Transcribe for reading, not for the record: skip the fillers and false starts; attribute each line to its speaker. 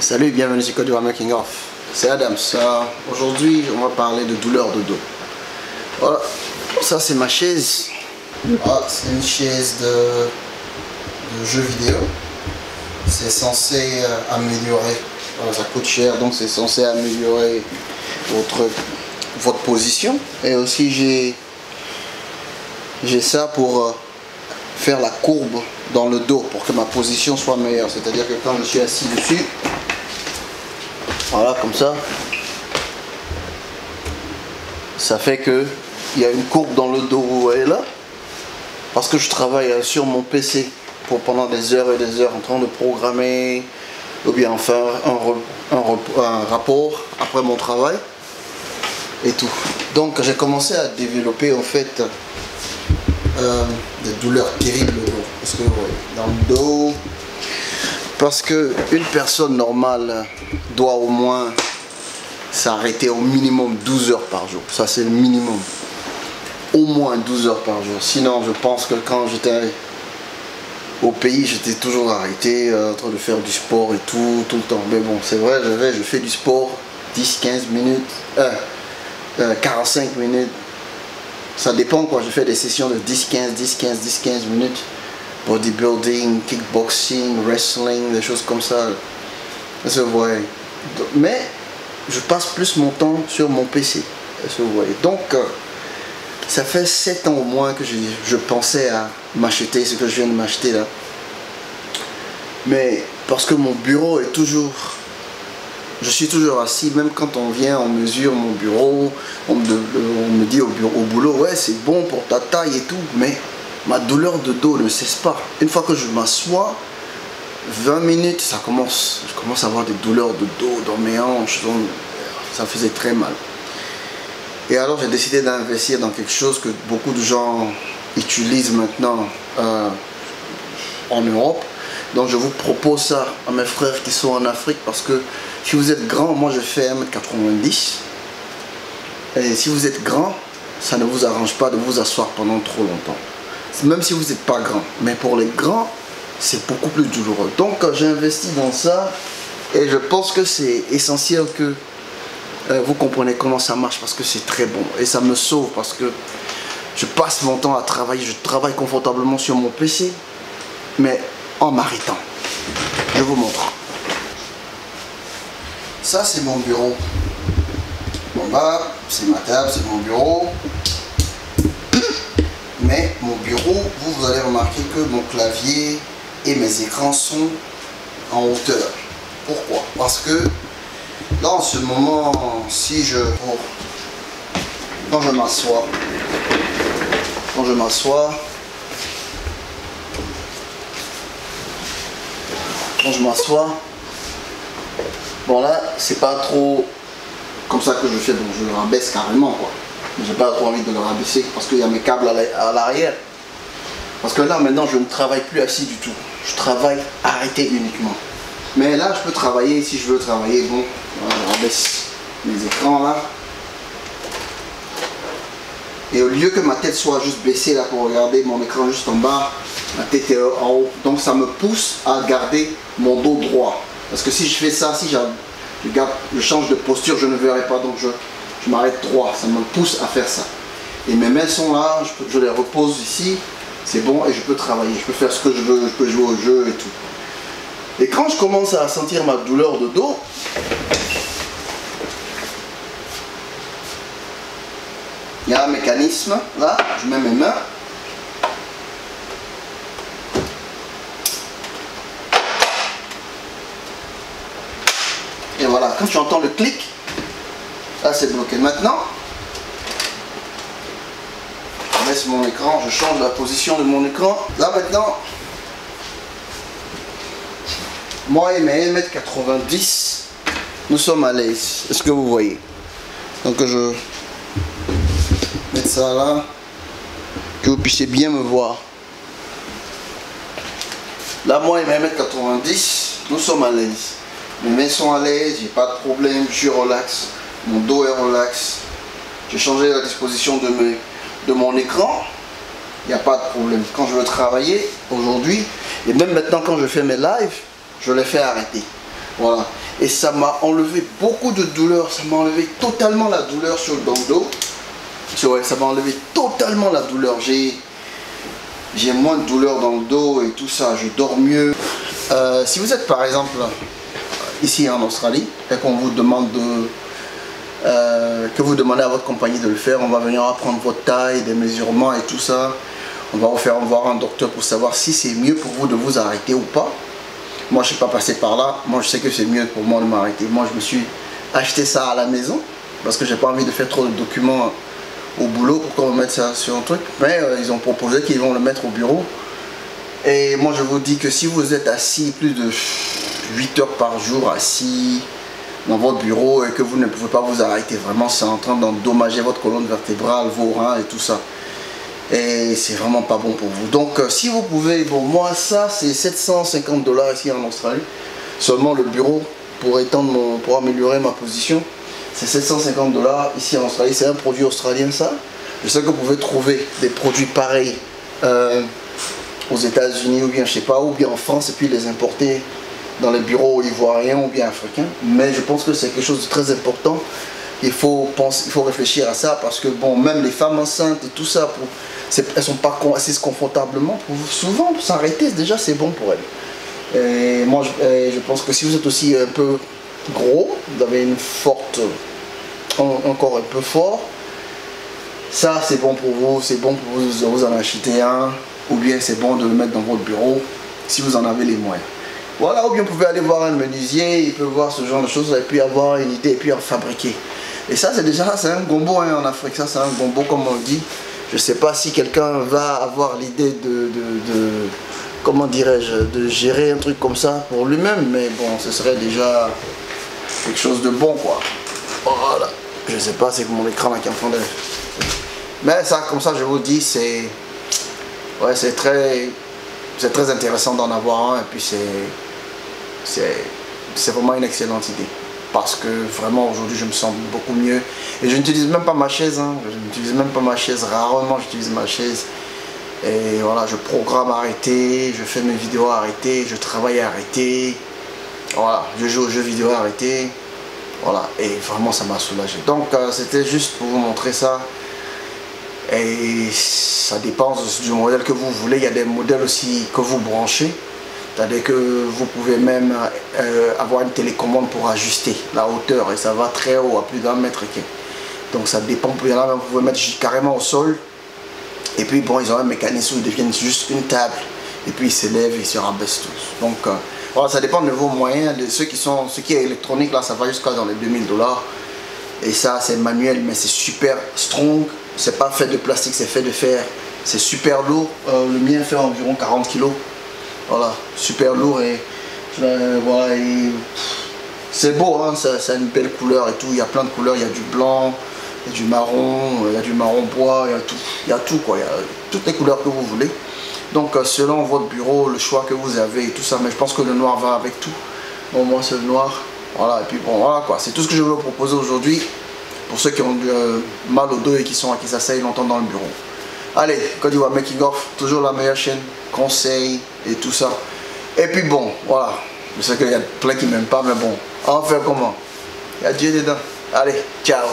Speaker 1: Salut, bienvenue sur Côte d'Ivoire Making Off. C'est Adams. Aujourd'hui, on va parler de douleur de dos. Voilà, ça c'est ma chaise. C'est une chaise de jeu vidéo. C'est censé améliorer. Voilà, ça coûte cher, donc c'est censé améliorer votre position. Et aussi j'ai ça pour faire la courbe dans le dos pour que ma position soit meilleure. C'est-à-dire que quand je suis assis dessus, voilà, comme ça fait que il y a une courbe dans le dos, vous voyez là, parce que je travaille sur mon PC pendant des heures et des heures en train de programmer ou bien faire un rapport après mon travail et tout. Donc j'ai commencé à développer en fait des douleurs terribles au dos, parce que dans le dos, parce que une personne normale doit au moins s'arrêter au minimum 12 heures par jour. Ça c'est le minimum, au moins 12 heures par jour. Sinon je pense que quand j'étais au pays, j'étais toujours arrêté en train de faire du sport et tout le temps. Mais bon, c'est vrai, je fais du sport 10-15 minutes, 45 minutes. Ça dépend quoi, je fais des sessions de 10-15 minutes. Bodybuilding, kickboxing, wrestling, des choses comme ça. Vous voyez. Mais je passe plus mon temps sur mon PC. Vous voyez. Donc, ça fait 7 ans au moins que je pensais à m'acheter ce que je viens de m'acheter là. Mais parce que mon bureau est toujours... Je suis toujours assis, même quand on vient, on mesure mon bureau, on me dit au boulot, ouais c'est bon pour ta taille et tout, mais ma douleur de dos ne cesse pas. Une fois que je m'assois, 20 minutes, je commence à avoir des douleurs de dos dans mes hanches, donc ça faisait très mal. Et alors j'ai décidé d'investir dans quelque chose que beaucoup de gens utilisent maintenant en Europe. Donc je vous propose ça à mes frères qui sont en Afrique, parce que si vous êtes grand, moi je fais 1m90, et si vous êtes grand, ça ne vous arrange pas de vous asseoir pendant trop longtemps. Même si vous n'êtes pas grand, mais pour les grands, c'est beaucoup plus douloureux. Donc j'ai investi dans ça, et je pense que c'est essentiel que vous compreniez comment ça marche, parce que c'est très bon, et ça me sauve, parce que je passe mon temps à travailler, je travaille confortablement sur mon PC, mais en m'arrêtant. Je vous montre. Ça c'est mon bureau. Bon bah, c'est ma table, c'est mon bureau. Mais mon bureau, vous allez remarquer que mon clavier et mes écrans sont en hauteur. Pourquoi? Parce que là en ce moment, quand je m'assois, bon là c'est pas trop comme ça que je fais, donc je le rabaisse carrément quoi. Mais j'ai pas trop envie de le rabaisser parce qu'il y a mes câbles à l'arrière. Parce que là maintenant je ne travaille plus assis du tout, je travaille arrêté uniquement. Mais là je peux travailler si je veux travailler. Bon, voilà, je rabaisse mes écrans là. Et au lieu que ma tête soit juste baissée là pour regarder mon écran juste en bas, ma tête est en haut. Donc ça me pousse à garder mon dos droit. Parce que si je fais ça, si je change de posture, je ne verrai pas. Donc je m'arrête droit. Ça me pousse à faire ça. Et mes mains sont là, je les repose ici. C'est bon et je peux travailler. Je peux faire ce que je veux, je peux jouer au jeu et tout. Et quand je commence à sentir ma douleur de dos, il y a un mécanisme, là, je mets mes mains. Et voilà, quand tu entends le clic, là c'est bloqué. Maintenant, je baisse mon écran, je change la position de mon écran. Là maintenant, moi et mes 1m90, nous sommes à l'aise. Est-ce que vous voyez? Donc je mettre ça là, que vous puissiez bien me voir. Là, moi et mes 1m90, nous sommes à l'aise. Mes mains sont à l'aise, j'ai pas de problème, je suis relax, mon dos est relax. J'ai changé la disposition de mon écran, il n'y a pas de problème. Quand je veux travailler aujourd'hui, et même maintenant quand je fais mes lives, je les fais arrêter. Voilà. Et ça m'a enlevé beaucoup de douleur. Ça m'a enlevé totalement la douleur dans le dos. Ouais, ça m'a enlevé totalement la douleur. J'ai moins de douleur dans le dos et tout ça. Je dors mieux. Si vous êtes par exemple ici en Australie et qu'on vous demande que vous demandez à votre compagnie de le faire, on va venir apprendre votre taille, des mesurements et tout ça. On va vous faire voir un docteur pour savoir si c'est mieux pour vous de vous arrêter ou pas. Moi je ne suis pas passé par là. Moi je sais que c'est mieux pour moi de m'arrêter. Moi je me suis acheté ça à la maison parce que j'ai pas envie de faire trop de documents au boulot pour qu'on me mette ça sur un truc. Mais ils ont proposé qu'ils vont le mettre au bureau. Et moi je vous dis que si vous êtes assis plus de 8 heures par jour assis dans votre bureau et que vous ne pouvez pas vous arrêter, vraiment c'est en train d'endommager votre colonne vertébrale, vos reins et tout ça. Et c'est vraiment pas bon pour vous. Donc si vous pouvez, bon moi ça c'est 750 $ ici en Australie. Seulement le bureau pour étendre pour améliorer ma position. C'est 750 $ ici en Australie. C'est un produit australien ça. Je sais que vous pouvez trouver des produits pareils aux États-Unis ou bien je sais pas, ou bien en France et puis les importer dans les bureaux ivoiriens ou bien africains. Mais je pense que c'est quelque chose de très important. Il faut réfléchir à ça parce que bon, même les femmes enceintes et tout ça, elles sont pas assises confortablement. Souvent, s'arrêter déjà c'est bon pour elles. Et moi, je pense que si vous êtes aussi un peu gros, vous avez une forte, encore un peu fort, ça c'est bon pour vous. C'est bon pour vous en acheter un, ou bien c'est bon de le mettre dans votre bureau si vous en avez les moyens. Voilà, ou bien vous pouvez aller voir un menuisier, il peut voir ce genre de choses et puis avoir une idée et puis en fabriquer. Et ça c'est déjà, c'est un gombo hein, en Afrique, ça c'est un gombo comme on le dit. Je sais pas si quelqu'un va avoir l'idée comment dirais-je, de gérer un truc comme ça pour lui-même, mais bon, ce serait déjà quelque chose de bon quoi. Voilà, je sais pas, c'est mon écran là qui est en train de... Mais ça, comme ça je vous dis, c'est... Ouais, c'est très intéressant d'en avoir un et puis c'est vraiment une excellente idée. Parce que vraiment aujourd'hui je me sens beaucoup mieux. Et je n'utilise même pas ma chaise, hein. Je n'utilise même pas ma chaise, rarement j'utilise ma chaise. Et voilà, je programme arrêté, je fais mes vidéos arrêtées, je travaille arrêté. Voilà, je joue aux jeux vidéo arrêté. Voilà, et vraiment ça m'a soulagé. Donc c'était juste pour vous montrer ça. Et ça dépend du modèle que vous voulez. Il y a des modèles aussi que vous branchez. C'est-à-dire que vous pouvez même avoir une télécommande pour ajuster la hauteur et ça va très haut, à plus d'1 mètre. Donc ça dépend, il y en a même vous pouvez mettre carrément au sol. Et puis bon, ils ont un mécanisme où ils deviennent juste une table. Et puis ils s'élèvent et ils se rabaissent tous. Donc voilà, ça dépend de vos moyens. De ce qui est électronique, là, ça va jusqu'à dans les 2000 $. Et ça, c'est manuel, mais c'est super strong. C'est pas fait de plastique, c'est fait de fer. C'est super lourd. Le mien fait environ 40 kg. Voilà, super lourd et voilà, c'est beau, hein, ça a une belle couleur et tout. Il y a plein de couleurs, il y a du blanc, il y a du marron, il y a du marron bois, il y a tout quoi, il y a toutes les couleurs que vous voulez. Donc selon votre bureau, le choix que vous avez et tout ça, mais je pense que le noir va avec tout. Bon, moi c'est le noir, voilà, et puis bon, voilà quoi, c'est tout ce que je veux vous proposer aujourd'hui pour ceux qui ont mal au dos et qui s'asseyent longtemps dans le bureau. Allez, Côte d'Ivoire Making of, toujours la meilleure chaîne, conseils et tout ça. Et puis bon, voilà, je sais qu'il y a plein qui m'aiment pas, mais bon, on va faire comment? Il y a Dieu dedans. Allez, ciao.